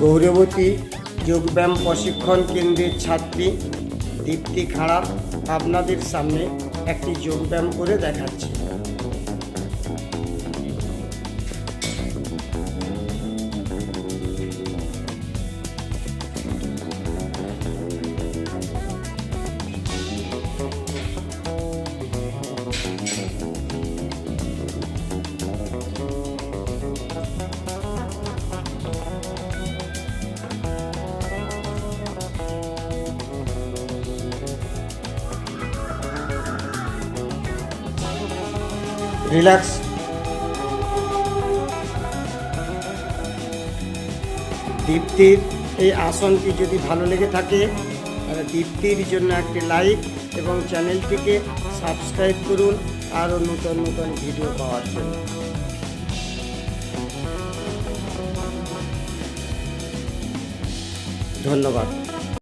গৌরবতী যোগব্যায়াম প্রশিক্ষণ কেন্দ্রের ছাত্রী দীপ্তি খাড়া আপনাদের সামনে একটি যোগব্যায়াম করে দেখাচ্ছে। রিল্যাক্স। দীপ্তির এই আসনটি যদি ভালো লেগে থাকে তাহলে দীপ্তির জন্য একটি লাইক এবং চ্যানেলটিকে সাবস্ক্রাইব করুন আরও নতুন নতুন ভিডিও পাওয়ার জন্য। ধন্যবাদ।